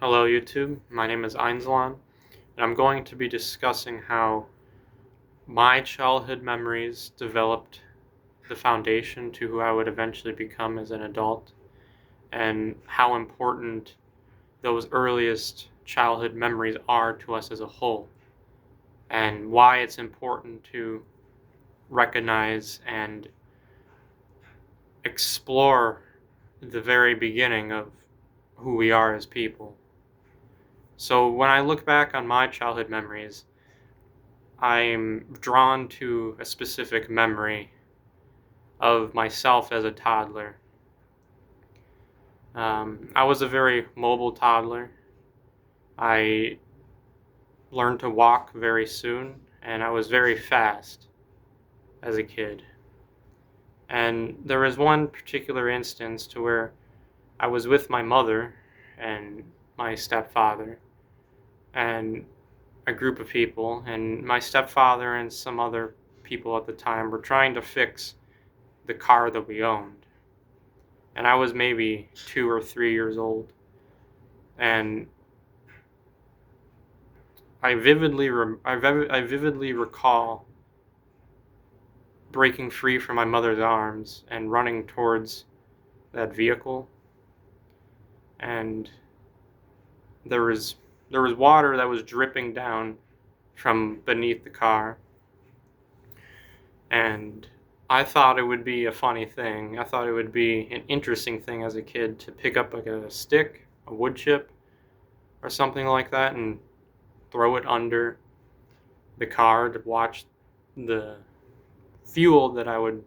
Hello YouTube, my name is Einzelon, and I'm going to be discussing how my childhood memories developed the foundation to who I would eventually become as an adult, and how important those earliest childhood memories are to us as a whole, and why it's important to recognize and explore the very beginning of who we are as people. So when I look back on my childhood memories, I'm drawn to a specific memory of myself as a toddler. I was a very mobile toddler. I learned to walk very soon, and I was very fast as a kid. And there was one particular instance to where I was with my mother and my stepfather and a group of people, and my stepfather and some other people at the time were trying to fix the car that we owned. And I was maybe 2 or 3 years old, and I vividly recall breaking free from my mother's arms and running towards that vehicle, and there was water that was dripping down from beneath the car, and I thought it would be a funny thing. I thought it would be an interesting thing as a kid to pick up like a stick, a wood chip, or something like that, and throw it under the car to watch the fuel that I would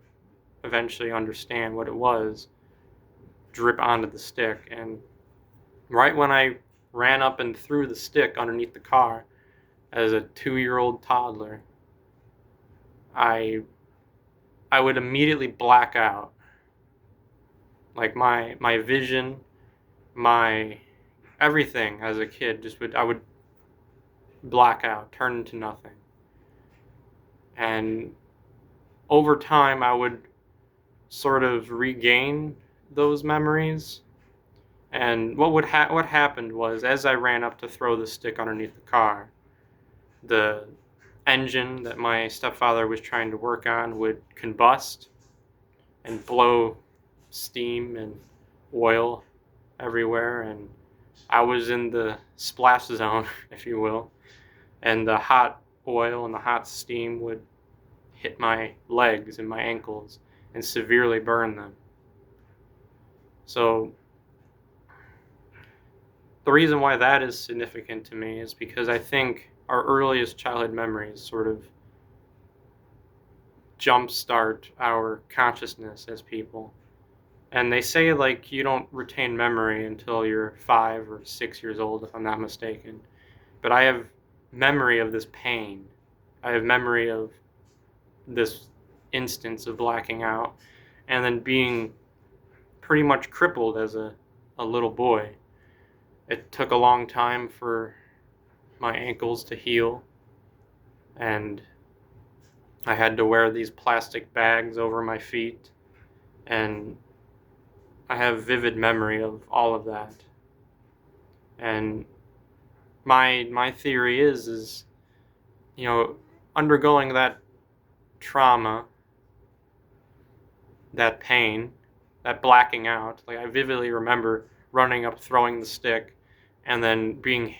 eventually understand what it was drip onto the stick. And right when I ran up and threw the stick underneath the car as a 2-year-old toddler, I I would immediately black out. Like my vision, my everything as a kid I would black out, turn into nothing. And over time I would sort of regain those memories. And what happened was, as I ran up to throw the stick underneath the car, the engine that my stepfather was trying to work on would combust and blow steam and oil everywhere, and I was in the splash zone, if you will, and the hot oil and the hot steam would hit my legs and my ankles and severely burn them. So the reason why that is significant to me is because I think our earliest childhood memories sort of jumpstart our consciousness as people. And they say, like, you don't retain memory until you're 5 or 6 years old, if I'm not mistaken. But I have memory of this pain. I have memory of this instance of blacking out and then being pretty much crippled as a little boy. It took a long time for my ankles to heal, and I had to wear these plastic bags over my feet, and I have vivid memory of all of that. And my theory is you know, undergoing that trauma, that pain, that blacking out, like I vividly remember running up, throwing the stick, and then being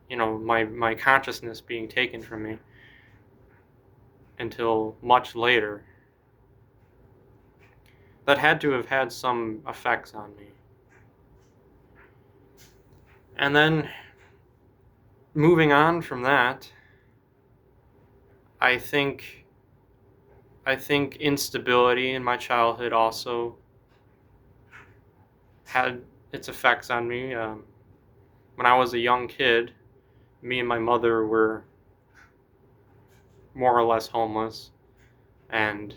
my consciousness being taken from me until much later. That had to have had some effects on me. And then moving on from that, I think instability in my childhood also had its effects on me. When I was a young kid, me and my mother were more or less homeless, and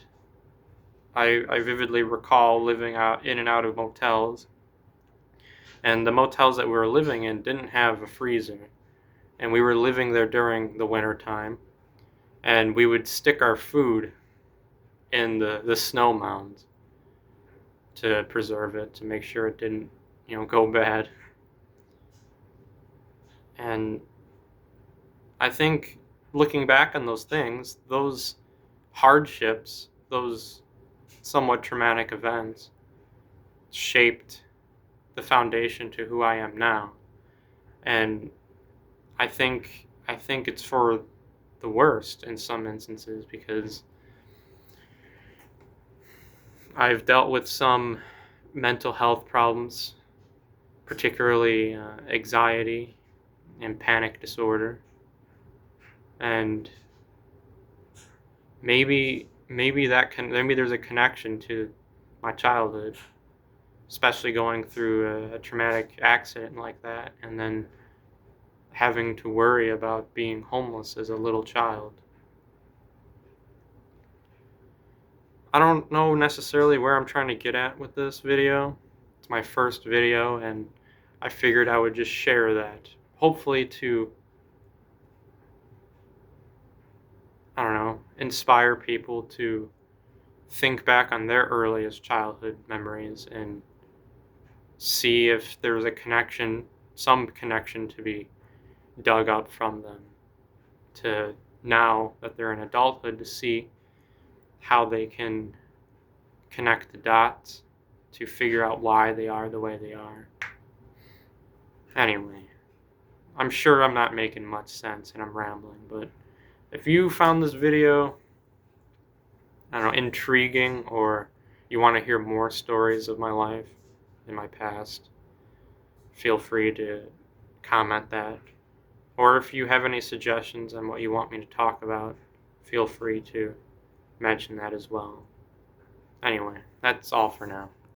I vividly recall living out in and out of motels, and the motels that we were living in didn't have a freezer, and we were living there during the winter time, and we would stick our food in the snow mounds to preserve it, to make sure it didn't go bad. And I think looking back on those things, those hardships, those somewhat traumatic events shaped the foundation to who I am now. And I think it's for the worst in some instances, because I've dealt with some mental health problems, particularly anxiety and panic disorder. And maybe there's a connection to my childhood, especially going through a traumatic accident like that, and then having to worry about being homeless as a little child. I don't know necessarily where I'm trying to get at with this video. It's my first video, and I figured I would just share that. Hopefully to, I don't know, inspire people to think back on their earliest childhood memories and see if there's a connection, some connection to be dug up from them, to now that they're in adulthood, to see how they can connect the dots to figure out why they are the way they are. Anyway, I'm sure I'm not making much sense and I'm rambling, but if you found this video, I don't know, intriguing, or you want to hear more stories of my life in my past, feel free to comment that. Or if you have any suggestions on what you want me to talk about, feel free to mention that as well. Anyway, that's all for now.